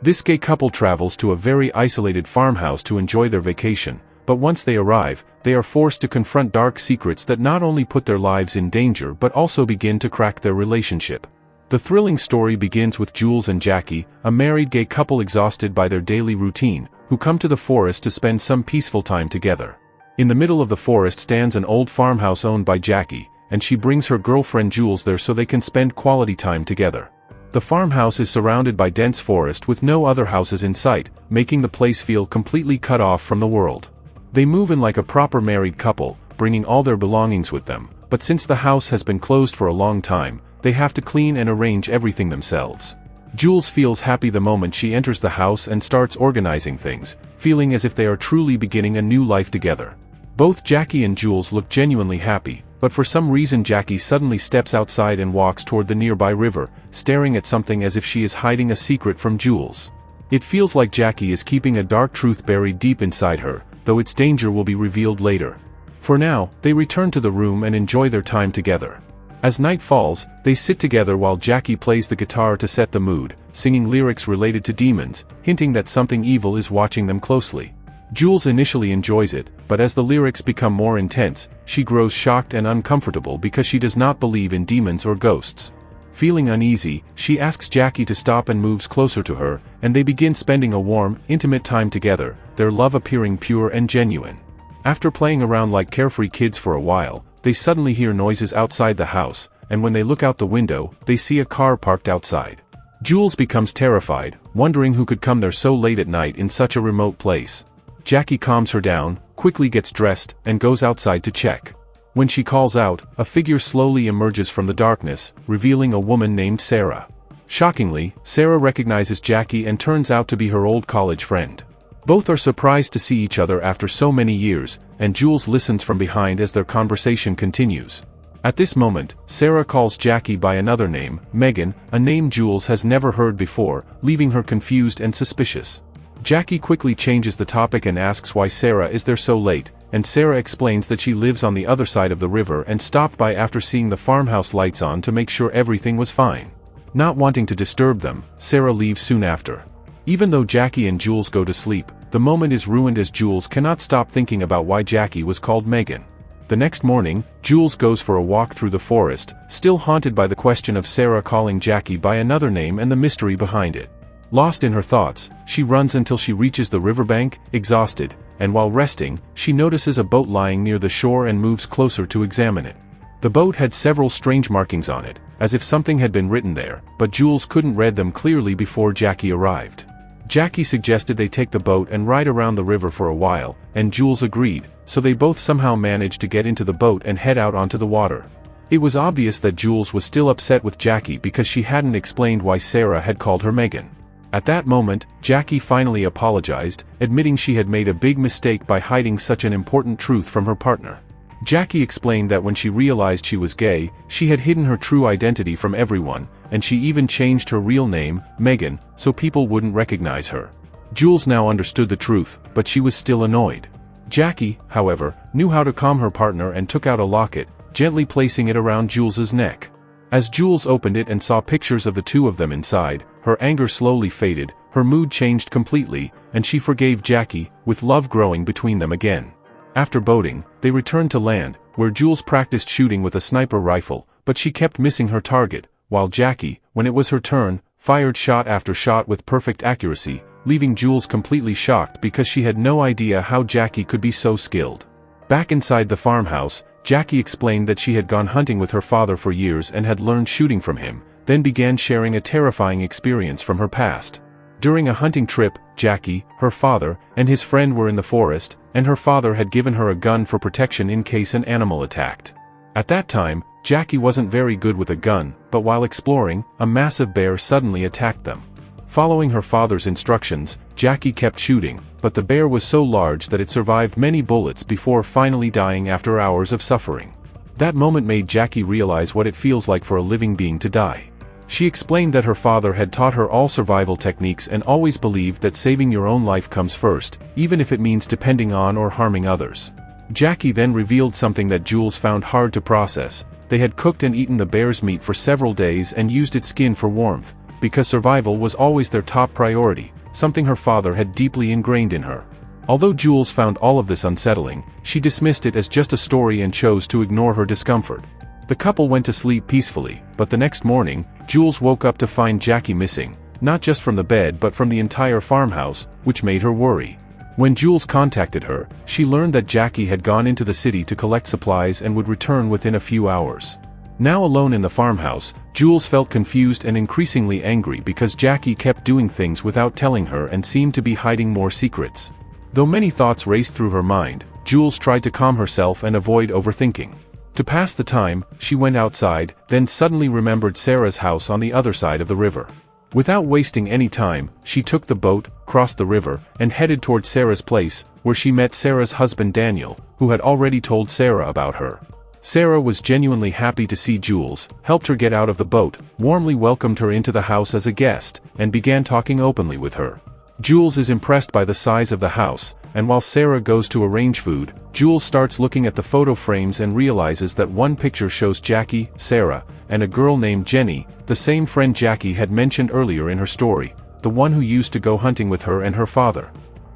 This gay couple travels to a very isolated farmhouse to enjoy their vacation, but once they arrive, they are forced to confront dark secrets that not only put their lives in danger but also begin to crack their relationship. The thrilling story begins with Jules and Jackie, a married gay couple exhausted by their daily routine, who come to the forest to spend some peaceful time together. In the middle of the forest stands an old farmhouse owned by Jackie, and she brings her girlfriend Jules there so they can spend quality time together. The farmhouse is surrounded by dense forest with no other houses in sight, making the place feel completely cut off from the world. They move in like a proper married couple, bringing all their belongings with them, but since the house has been closed for a long time, they have to clean and arrange everything themselves. Jules feels happy the moment she enters the house and starts organizing things, feeling as if they are truly beginning a new life together. Both Jackie and Jules look genuinely happy, but for some reason Jackie suddenly steps outside and walks toward the nearby river, staring at something as if she is hiding a secret from Jules. It feels like Jackie is keeping a dark truth buried deep inside her, though its danger will be revealed later. For now, they return to the room and enjoy their time together. As night falls, they sit together while Jackie plays the guitar to set the mood, singing lyrics related to demons, hinting that something evil is watching them closely. Jules initially enjoys it, but as the lyrics become more intense, she grows shocked and uncomfortable because she does not believe in demons or ghosts. Feeling uneasy, she asks Jackie to stop and moves closer to her, and they begin spending a warm, intimate time together, their love appearing pure and genuine. After playing around like carefree kids for a while, they suddenly hear noises outside the house, and when they look out the window, they see a car parked outside. Jules becomes terrified, wondering who could come there so late at night in such a remote place. Jackie calms her down, quickly gets dressed, and goes outside to check. When she calls out, a figure slowly emerges from the darkness, revealing a woman named Sarah. Shockingly, Sarah recognizes Jackie and turns out to be her old college friend. Both are surprised to see each other after so many years, and Jules listens from behind as their conversation continues. At this moment, Sarah calls Jackie by another name, Megan, a name Jules has never heard before, leaving her confused and suspicious. Jackie quickly changes the topic and asks why Sarah is there so late, and Sarah explains that she lives on the other side of the river and stopped by after seeing the farmhouse lights on to make sure everything was fine. Not wanting to disturb them, Sarah leaves soon after. Even though Jackie and Jules go to sleep, the moment is ruined as Jules cannot stop thinking about why Jackie was called Megan. The next morning, Jules goes for a walk through the forest, still haunted by the question of Sarah calling Jackie by another name and the mystery behind it. Lost in her thoughts, she runs until she reaches the riverbank, exhausted, and while resting, she notices a boat lying near the shore and moves closer to examine it. The boat had several strange markings on it, as if something had been written there, but Jules couldn't read them clearly before Jackie arrived. Jackie suggested they take the boat and ride around the river for a while, and Jules agreed, so they both somehow managed to get into the boat and head out onto the water. It was obvious that Jules was still upset with Jackie because she hadn't explained why Sarah had called her Megan. At that moment, Jackie finally apologized, admitting she had made a big mistake by hiding such an important truth from her partner. Jackie explained that when she realized she was gay, she had hidden her true identity from everyone, and she even changed her real name, Megan, so people wouldn't recognize her. Jules now understood the truth, but she was still annoyed. Jackie, however, knew how to calm her partner and took out a locket, gently placing it around Jules's neck. As Jules opened it and saw pictures of the two of them inside, her anger slowly faded, her mood changed completely, and she forgave Jackie, with love growing between them again. After boating, they returned to land, where Jules practiced shooting with a sniper rifle, but she kept missing her target, while Jackie, when it was her turn, fired shot after shot with perfect accuracy, leaving Jules completely shocked because she had no idea how Jackie could be so skilled. Back inside the farmhouse, Jackie explained that she had gone hunting with her father for years and had learned shooting from him, then began sharing a terrifying experience from her past. During a hunting trip, Jackie, her father, and his friend were in the forest, and her father had given her a gun for protection in case an animal attacked. At that time, Jackie wasn't very good with a gun, but while exploring, a massive bear suddenly attacked them. Following her father's instructions, Jackie kept shooting, but the bear was so large that it survived many bullets before finally dying after hours of suffering. That moment made Jackie realize what it feels like for a living being to die. She explained that her father had taught her all survival techniques and always believed that saving your own life comes first, even if it means depending on or harming others. Jackie then revealed something that Jules found hard to process. They had cooked and eaten the bear's meat for several days and used its skin for warmth, because survival was always their top priority, something her father had deeply ingrained in her. Although Jules found all of this unsettling, she dismissed it as just a story and chose to ignore her discomfort. The couple went to sleep peacefully, but the next morning, Jules woke up to find Jackie missing, not just from the bed but from the entire farmhouse, which made her worry. When Jules contacted her, she learned that Jackie had gone into the city to collect supplies and would return within a few hours. Now alone in the farmhouse, Jules felt confused and increasingly angry because Jackie kept doing things without telling her and seemed to be hiding more secrets. Though many thoughts raced through her mind, Jules tried to calm herself and avoid overthinking. To pass the time, she went outside, then suddenly remembered Sarah's house on the other side of the river. Without wasting any time, she took the boat, crossed the river, and headed toward Sarah's place, where she met Sarah's husband Daniel, who had already told Sarah about her. Sarah was genuinely happy to see Jules, helped her get out of the boat, warmly welcomed her into the house as a guest, and began talking openly with her. Jules is impressed by the size of the house, and while Sarah goes to arrange food, Jules starts looking at the photo frames and realizes that one picture shows Jackie, Sarah, and a girl named Jenny, the same friend Jackie had mentioned earlier in her story, the one who used to go hunting with her and her father.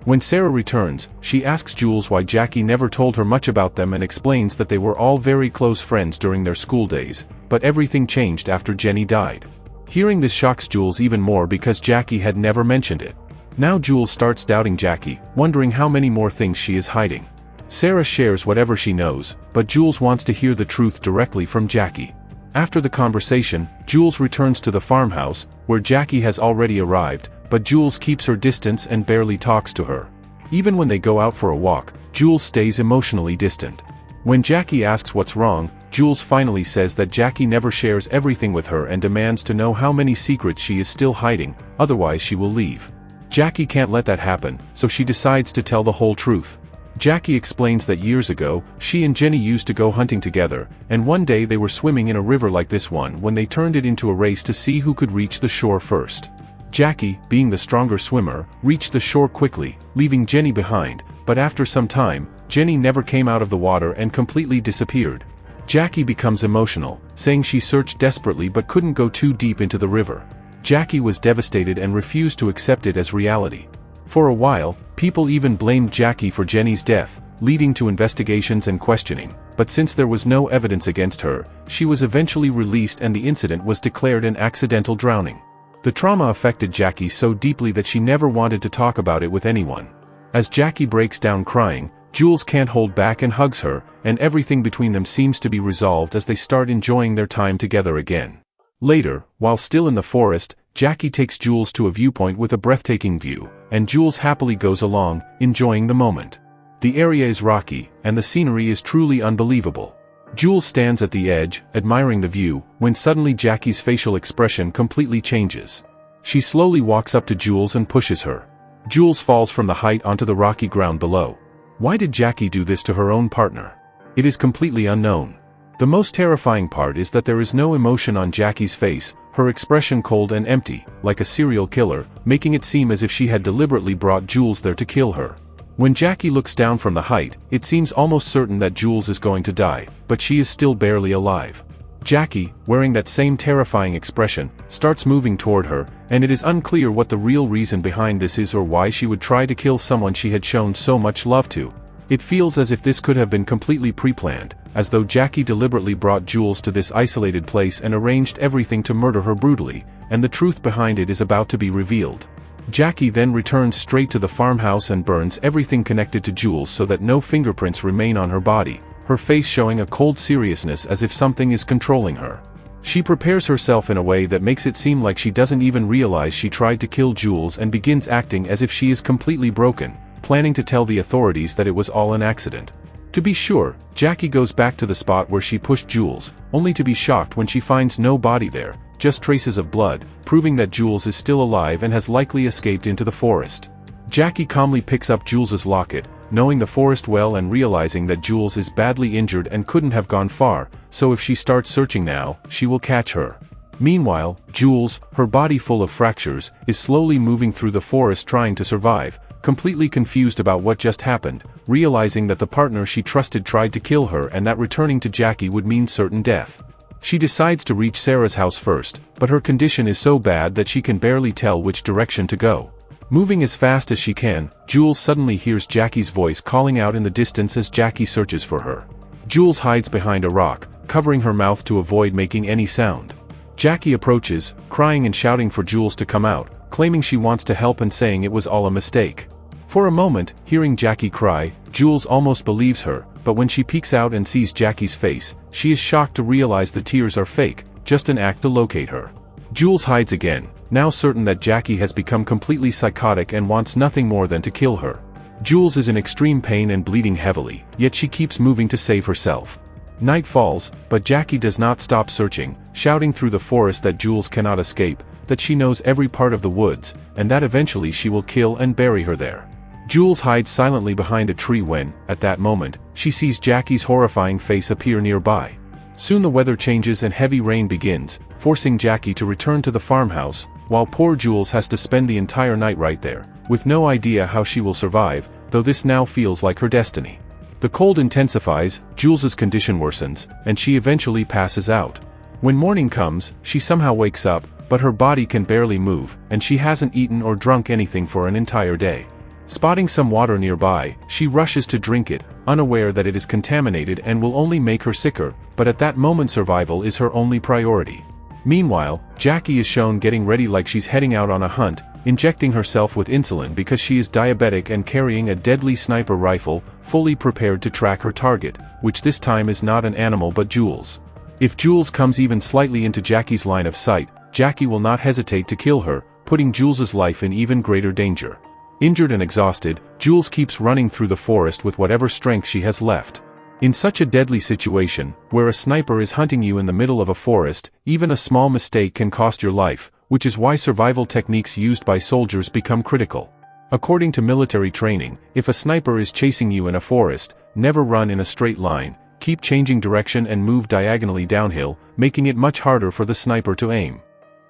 When Sarah returns, she asks Jules why Jackie never told her much about them and explains that they were all very close friends during their school days, but everything changed after Jenny died. Hearing this shocks Jules even more because Jackie had never mentioned it. Now Jules starts doubting Jackie, wondering how many more things she is hiding. Sarah shares whatever she knows, but Jules wants to hear the truth directly from Jackie. After the conversation, Jules returns to the farmhouse, where Jackie has already arrived, but Jules keeps her distance and barely talks to her. Even when they go out for a walk, Jules stays emotionally distant. When Jackie asks what's wrong, Jules finally says that Jackie never shares everything with her and demands to know how many secrets she is still hiding, otherwise she will leave. Jackie can't let that happen, so she decides to tell the whole truth. Jackie explains that years ago, she and Jenny used to go hunting together, and one day they were swimming in a river like this one when they turned it into a race to see who could reach the shore first. Jackie, being the stronger swimmer, reached the shore quickly, leaving Jenny behind, but after some time, Jenny never came out of the water and completely disappeared. Jackie becomes emotional, saying she searched desperately but couldn't go too deep into the river. Jackie was devastated and refused to accept it as reality. For a while, people even blamed Jackie for Jenny's death, leading to investigations and questioning, but since there was no evidence against her, she was eventually released and the incident was declared an accidental drowning. The trauma affected Jackie so deeply that she never wanted to talk about it with anyone. As Jackie breaks down crying, Jules can't hold back and hugs her, and everything between them seems to be resolved as they start enjoying their time together again. Later, while still in the forest, Jackie takes Jules to a viewpoint with a breathtaking view, and Jules happily goes along, enjoying the moment. The area is rocky, and the scenery is truly unbelievable. Jules stands at the edge, admiring the view, when suddenly Jackie's facial expression completely changes. She slowly walks up to Jules and pushes her. Jules falls from the height onto the rocky ground below. Why did Jackie do this to her own partner? It is completely unknown. The most terrifying part is that there is no emotion on Jackie's face, her expression cold and empty, like a serial killer, making it seem as if she had deliberately brought Jules there to kill her. When Jackie looks down from the height, it seems almost certain that Jules is going to die, but she is still barely alive. Jackie, wearing that same terrifying expression, starts moving toward her, and it is unclear what the real reason behind this is or why she would try to kill someone she had shown so much love to. It feels as if this could have been completely pre-planned, as though Jackie deliberately brought Jules to this isolated place and arranged everything to murder her brutally, and the truth behind it is about to be revealed. Jackie then returns straight to the farmhouse and burns everything connected to Jules so that no fingerprints remain on her body, her face showing a cold seriousness as if something is controlling her. She prepares herself in a way that makes it seem like she doesn't even realize she tried to kill Jules and begins acting as if she is completely broken, planning to tell the authorities that it was all an accident. To be sure, Jackie goes back to the spot where she pushed Jules, only to be shocked when she finds no body there, just traces of blood, proving that Jules is still alive and has likely escaped into the forest. Jackie calmly picks up Jules's locket, knowing the forest well and realizing that Jules is badly injured and couldn't have gone far, so if she starts searching now, she will catch her. Meanwhile, Jules, her body full of fractures, is slowly moving through the forest trying to survive, completely confused about what just happened, realizing that the partner she trusted tried to kill her and that returning to Jackie would mean certain death. She decides to reach Sarah's house first, but her condition is so bad that she can barely tell which direction to go. Moving as fast as she can, Jules suddenly hears Jackie's voice calling out in the distance as Jackie searches for her. Jules hides behind a rock, covering her mouth to avoid making any sound. Jackie approaches, crying and shouting for Jules to come out, claiming she wants to help and saying it was all a mistake. For a moment, hearing Jackie cry, Jules almost believes her, but when she peeks out and sees Jackie's face, she is shocked to realize the tears are fake, just an act to locate her. Jules hides again, now certain that Jackie has become completely psychotic and wants nothing more than to kill her. Jules is in extreme pain and bleeding heavily, yet she keeps moving to save herself. Night falls, but Jackie does not stop searching, shouting through the forest that Jules cannot escape, that she knows every part of the woods, and that eventually she will kill and bury her there. Jules hides silently behind a tree when, at that moment, she sees Jackie's horrifying face appear nearby. Soon the weather changes and heavy rain begins, forcing Jackie to return to the farmhouse, while poor Jules has to spend the entire night right there, with no idea how she will survive, though this now feels like her destiny. The cold intensifies, Jules's condition worsens, and she eventually passes out. When morning comes, she somehow wakes up, but her body can barely move, and she hasn't eaten or drunk anything for an entire day. Spotting some water nearby, she rushes to drink it, unaware that it is contaminated and will only make her sicker, but at that moment survival is her only priority. Meanwhile, Jackie is shown getting ready like she's heading out on a hunt, injecting herself with insulin because she is diabetic and carrying a deadly sniper rifle, fully prepared to track her target, which this time is not an animal but Jules. If Jules comes even slightly into Jackie's line of sight, Jackie will not hesitate to kill her, putting Jules's life in even greater danger. Injured and exhausted, Jules keeps running through the forest with whatever strength she has left. In such a deadly situation, where a sniper is hunting you in the middle of a forest, even a small mistake can cost your life, which is why survival techniques used by soldiers become critical. According to military training, if a sniper is chasing you in a forest, never run in a straight line, keep changing direction and move diagonally downhill, making it much harder for the sniper to aim.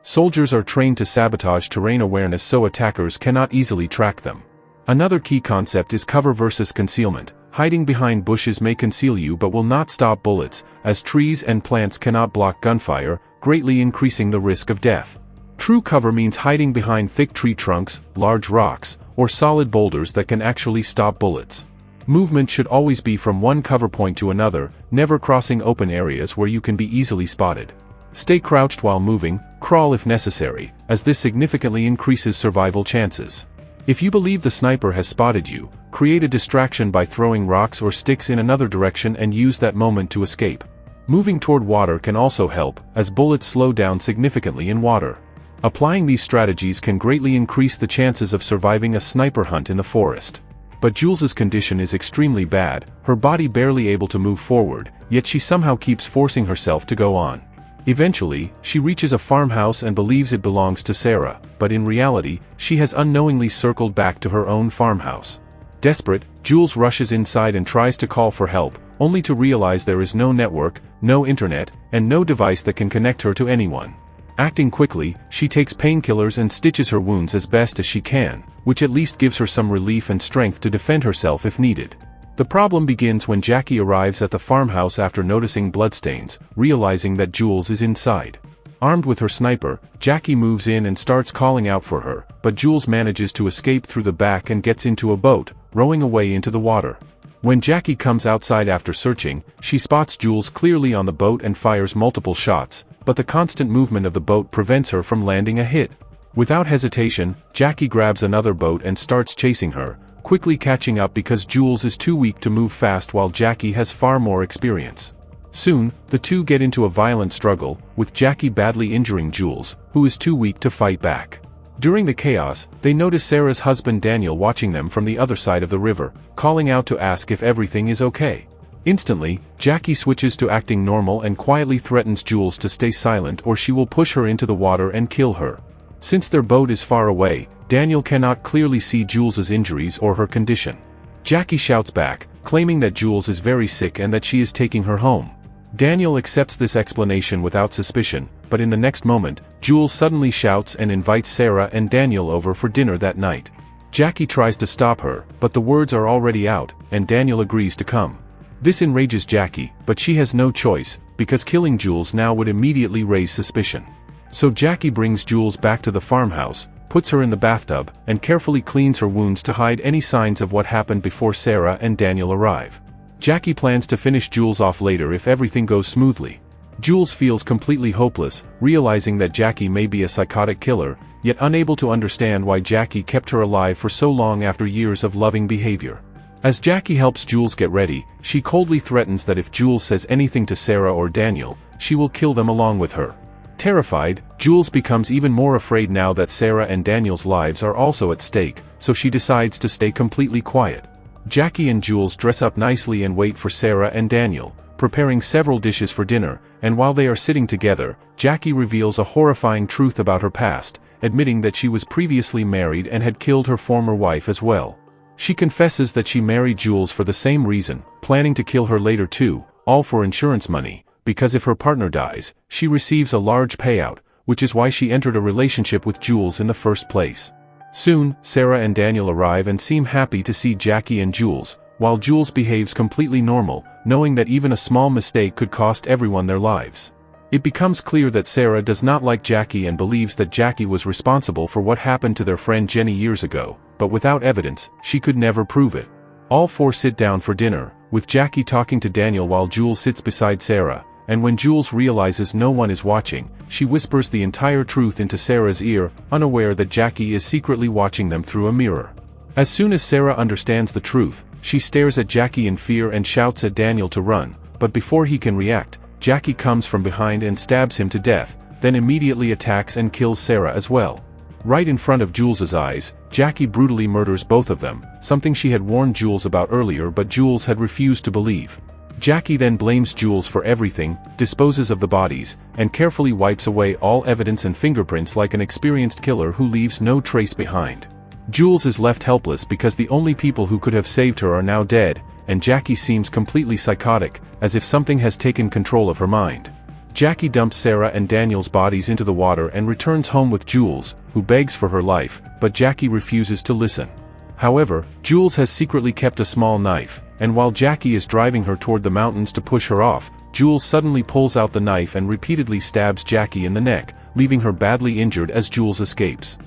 Soldiers are trained to sabotage terrain awareness so attackers cannot easily track them. Another key concept is cover versus concealment. Hiding behind bushes may conceal you but will not stop bullets, as trees and plants cannot block gunfire, greatly increasing the risk of death. True cover means hiding behind thick tree trunks, large rocks, or solid boulders that can actually stop bullets. Movement should always be from one cover point to another, never crossing open areas where you can be easily spotted. Stay crouched while moving, crawl if necessary, as this significantly increases survival chances. If you believe the sniper has spotted you, create a distraction by throwing rocks or sticks in another direction and use that moment to escape. Moving toward water can also help, as bullets slow down significantly in water. Applying these strategies can greatly increase the chances of surviving a sniper hunt in the forest. But Jules's condition is extremely bad, her body barely able to move forward, yet she somehow keeps forcing herself to go on. Eventually, she reaches a farmhouse and believes it belongs to Sarah, but in reality, she has unknowingly circled back to her own farmhouse. Desperate, Jules rushes inside and tries to call for help, only to realize there is no network, no internet, and no device that can connect her to anyone. Acting quickly, she takes painkillers and stitches her wounds as best as she can, which at least gives her some relief and strength to defend herself if needed. The problem begins when Jackie arrives at the farmhouse after noticing bloodstains, realizing that Jules is inside. Armed with her sniper, Jackie moves in and starts calling out for her, but Jules manages to escape through the back and gets into a boat, rowing away into the water. When Jackie comes outside after searching, she spots Jules clearly on the boat and fires multiple shots, but the constant movement of the boat prevents her from landing a hit. Without hesitation, Jackie grabs another boat and starts chasing her, quickly catching up because Jules is too weak to move fast while Jackie has far more experience. Soon, the two get into a violent struggle, with Jackie badly injuring Jules, who is too weak to fight back. During the chaos, they notice Sarah's husband Daniel watching them from the other side of the river, calling out to ask if everything is okay. Instantly, Jackie switches to acting normal and quietly threatens Jules to stay silent or she will push her into the water and kill her. Since their boat is far away, Daniel cannot clearly see Jules's injuries or her condition. Jackie shouts back, claiming that Jules is very sick and that she is taking her home. Daniel accepts this explanation without suspicion, but in the next moment, Jules suddenly shouts and invites Sarah and Daniel over for dinner that night. Jackie tries to stop her, but the words are already out, and Daniel agrees to come. This enrages Jackie, but she has no choice, because killing Jules now would immediately raise suspicion. So Jackie brings Jules back to the farmhouse, puts her in the bathtub, and carefully cleans her wounds to hide any signs of what happened before Sarah and Daniel arrive. Jackie plans to finish Jules off later if everything goes smoothly. Jules feels completely hopeless, realizing that Jackie may be a psychotic killer, yet unable to understand why Jackie kept her alive for so long after years of loving behavior. As Jackie helps Jules get ready, she coldly threatens that if Jules says anything to Sarah or Daniel, she will kill them along with her. Terrified, Jules becomes even more afraid now that Sarah and Daniel's lives are also at stake, so she decides to stay completely quiet. Jackie and Jules dress up nicely and wait for Sarah and Daniel, preparing several dishes for dinner, and while they are sitting together, Jackie reveals a horrifying truth about her past, admitting that she was previously married and had killed her former wife as well. She confesses that she married Jules for the same reason, planning to kill her later too, all for insurance money, because if her partner dies, she receives a large payout, which is why she entered a relationship with Jules in the first place. Soon, Sarah and Daniel arrive and seem happy to see Jackie and Jules, while Jules behaves completely normal, knowing that even a small mistake could cost everyone their lives. It becomes clear that Sarah does not like Jackie and believes that Jackie was responsible for what happened to their friend Jenny years ago, but without evidence, she could never prove it. All four sit down for dinner, with Jackie talking to Daniel while Jules sits beside Sarah, and when Jules realizes no one is watching, she whispers the entire truth into Sarah's ear, unaware that Jackie is secretly watching them through a mirror. As soon as Sarah understands the truth, she stares at Jackie in fear and shouts at Daniel to run, but before he can react, Jackie comes from behind and stabs him to death, then immediately attacks and kills Sarah as well. Right in front of Jules's eyes, Jackie brutally murders both of them, something she had warned Jules about earlier but Jules had refused to believe. Jackie then blames Jules for everything, disposes of the bodies, and carefully wipes away all evidence and fingerprints like an experienced killer who leaves no trace behind. Jules is left helpless because the only people who could have saved her are now dead, and Jackie seems completely psychotic, as if something has taken control of her mind. Jackie dumps Sarah and Daniel's bodies into the water and returns home with Jules, who begs for her life, but Jackie refuses to listen. However, Jules has secretly kept a small knife, and while Jackie is driving her toward the mountains to push her off, Jules suddenly pulls out the knife and repeatedly stabs Jackie in the neck, leaving her badly injured as Jules escapes.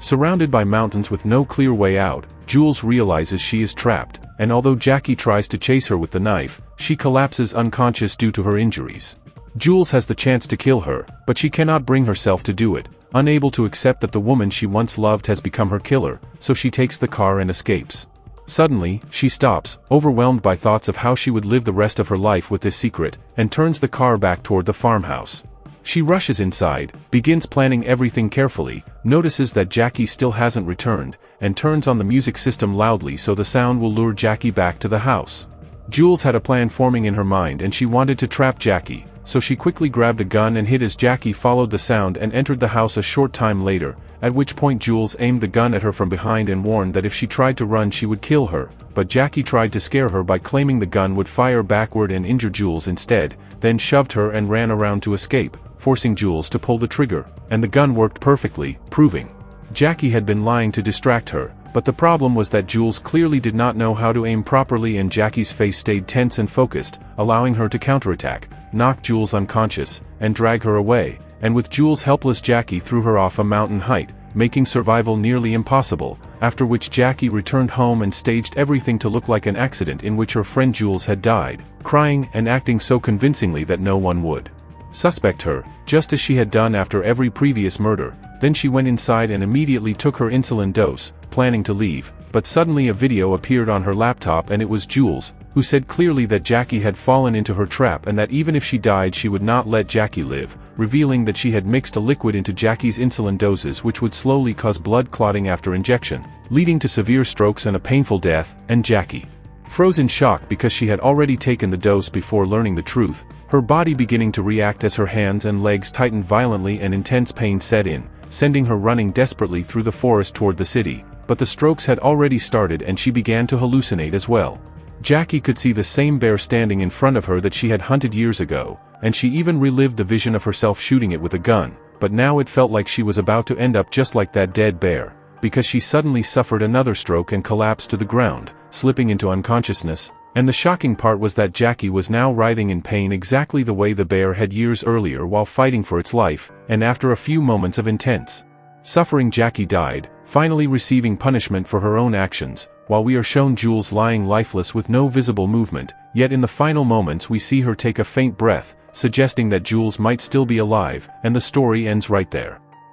Surrounded by mountains with no clear way out, Jules realizes she is trapped, and although Jackie tries to chase her with the knife, she collapses unconscious due to her injuries. Jules has the chance to kill her, but she cannot bring herself to do it, unable to accept that the woman she once loved has become her killer, so she takes the car and escapes. Suddenly, she stops, overwhelmed by thoughts of how she would live the rest of her life with this secret, and turns the car back toward the farmhouse. She rushes inside, begins planning everything carefully, notices that Jackie still hasn't returned, and turns on the music system loudly so the sound will lure Jackie back to the house. Jules had a plan forming in her mind and she wanted to trap Jackie, so she quickly grabbed a gun and hid as Jackie followed the sound and entered the house a short time later, at which point Jules aimed the gun at her from behind and warned that if she tried to run she would kill her, but Jackie tried to scare her by claiming the gun would fire backward and injure Jules instead, then shoved her and ran around to escape, forcing Jules to pull the trigger, and the gun worked perfectly, proving Jackie had been lying to distract her, but the problem was that Jules clearly did not know how to aim properly and Jackie's face stayed tense and focused, allowing her to counterattack, knock Jules unconscious, and drag her away, and with Jules helpless Jackie threw her off a mountain height, making survival nearly impossible, after which Jackie returned home and staged everything to look like an accident in which her friend Jules had died, crying and acting so convincingly that no one would suspect her, just as she had done after every previous murder. Then she went inside and immediately took her insulin dose, planning to leave, but suddenly a video appeared on her laptop and it was Jules, who said clearly that Jackie had fallen into her trap and that even if she died she would not let Jackie live, revealing that she had mixed a liquid into Jackie's insulin doses which would slowly cause blood clotting after injection, leading to severe strokes and a painful death, and Jackie froze in shock because she had already taken the dose before learning the truth, her body beginning to react as her hands and legs tightened violently and intense pain set in, sending her running desperately through the forest toward the city, but the strokes had already started and she began to hallucinate as well. Jackie could see the same bear standing in front of her that she had hunted years ago, and she even relived the vision of herself shooting it with a gun, but now it felt like she was about to end up just like that dead bear, because she suddenly suffered another stroke and collapsed to the ground, slipping into unconsciousness. And the shocking part was that Jackie was now writhing in pain exactly the way the bear had years earlier while fighting for its life, and after a few moments of intense suffering, Jackie died, finally receiving punishment for her own actions, while we are shown Jules lying lifeless with no visible movement, yet in the final moments we see her take a faint breath, suggesting that Jules might still be alive, and the story ends right there.